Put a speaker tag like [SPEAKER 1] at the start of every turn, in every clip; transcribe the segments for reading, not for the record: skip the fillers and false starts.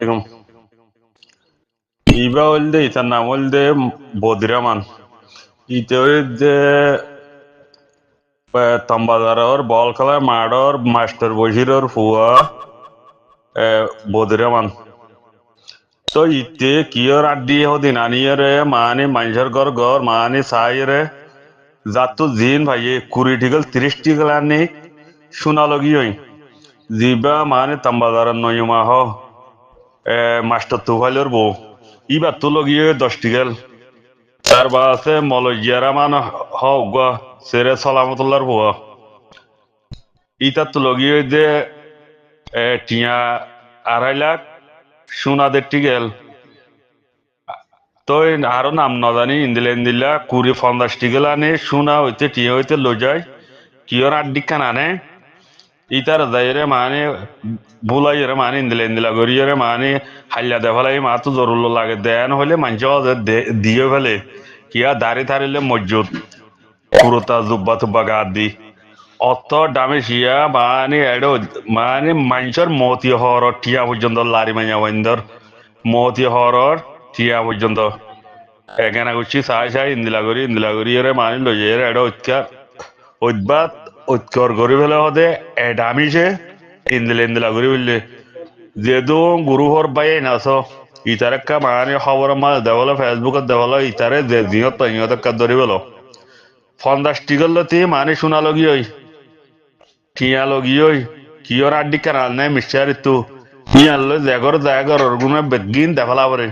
[SPEAKER 1] এরকম ইবা হইলদে ইতার নাম হইলদে বদিরামান ইতে হইলদে তম্বাজারর বল খেলার মাঠর মাস্টার বশিরর ফুয়া বদিরামান তো ইতে কিয়র আড্ডি হদিন আনিয়রে মানে মানুষের ঘর ঘর মানে সাইরে যাতো জিন ভাইয়ে 20 টিকল 30 টিকল আনি শোনা লগি হই জিবা মানে তম্বাজারের নয়মা হ মাস্টার তুফাইলর বউ ইবার তো লগিয়ে 10 টিকল তার বা আছে মলজিয়ারা মান হোক সেরে সালামতুল্লাহর বউ ইতার তো লগিয়ে যে টিয়া 2.5 লাখ সোনা 1.5 টিকল তো আরো নাম না জানি ইন্দিলা ইন্দিলা 20-50 টিকল আনে সোনা হইতে টিয়া হইতে লো যায় কিয়র আড্ডি কান আনে ইতার যাইরে মানে বুলাইরে মানে ইন্দিলা ইন্দিলা গরিয়রে মানে হাল্লা দে ফেলাই মা তো জরুল লাগে দেন হইলে মানুষ দিয়ে ফেলে কিয়া দাঁড়ি থারিলে মসজিদ পুরোতা জুব্বা তুব্বা গা দি অত দামে শিয়া মানে এডো মানে মানুষের মতি হর টিয়া পর্যন্ত লারি মাইয়া বন্দর মতি হর টিয়া পর্যন্ত এখানে করছি চাই ইন্দিলা করি এরে মানে লইয়ে এডো ঐতবাদ ঐক্যর গরি ফেলে হদে এডামিছে ইন্দিলা করি বললে যেহেতু গুরু হর বাই নাচ ইতারেক্কা মানে খবর মা দেওয়ালো ফেসবুকত দেওয়ালো ইতারে যে জিহত ইহত ধরি বলো 50 টিকল মানে শোনা লগি ওই টিয়া লগি ওই কিয়র আড্ডি কানাল নাই মিস্টার তু ইয়াল্লো জাগর গুণ বেগিন দেফালা পরে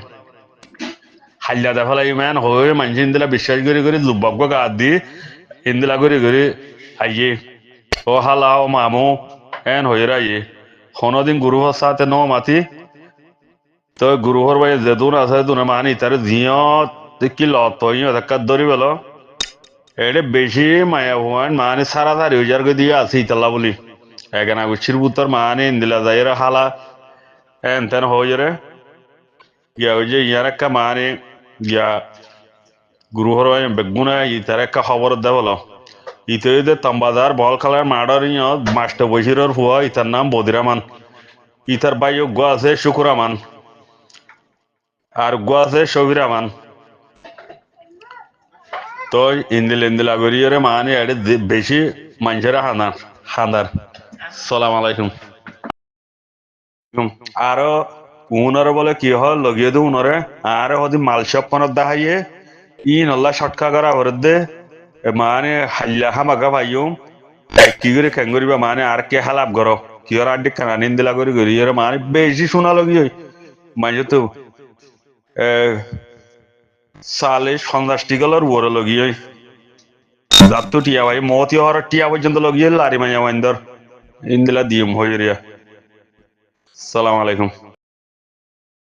[SPEAKER 1] হাল্লা দেফালা ইমান হয়ে মানুষ ইন্দিলা বিশ্বাস করে লুব্বাগ্য গা দি ইন্দিলা করে আইয়ে ও হালা ও মামু এন হয়ে আইয়ে কোনদিন গুরু সাথে ন মাতি তো গুরুহর ভাই যেদুন আছে দুনে মানি তার জিয়ত কি লত ধাক্কা ধরি বলো এটা বেশি মায়া ভুয়ান মানে সারা সারি হাজার করে দিয়ে আছে ইতাল্লা বলি এখানে গুছির বুতর মানে ইন্দিলা যাইরা হালা এন তেন হয়ে রে গিয়া ওই যে ইয়ার একটা মানে গিয়া গুরুহর ভাই বেগুনা ইতার একটা খবর দে বলো ইতে তম্বাজার বল খেলার মাডর মাস্টার বশিরর ফুয়া ইতার নাম বদিরামান ইতার ভাই গো আছে শুকুরামান আর গো আছে সবিরামান তো ইন্দিলা করিয়ে মানে এটা বেশি মানুষের হানার সালাম আলাইকুম আরো উনরে বলে কি হল লগিয়ে দে উনরে আরে হদি মাল শপনত দেখাইয়ে ই নল্লা শটকা করা ভরে দে মানে হাল্লা হামাকা ভাইম কি করে কেন করিবা মানে আর কে হালাপ করো কি আর আড্ডি খানা নিন্দিলা করি মানে বেশি শোনা লগি মানে তো 40-50 টিকলের উপরে লগিয়ে যাতো টিয়া ভাই মতি হওয়ার টিয়া পর্যন্ত লগিয়ে লারি মাইয়া মাইন্দর ইন্দিলা দিম হইরিয়া সালাম আলাইকুম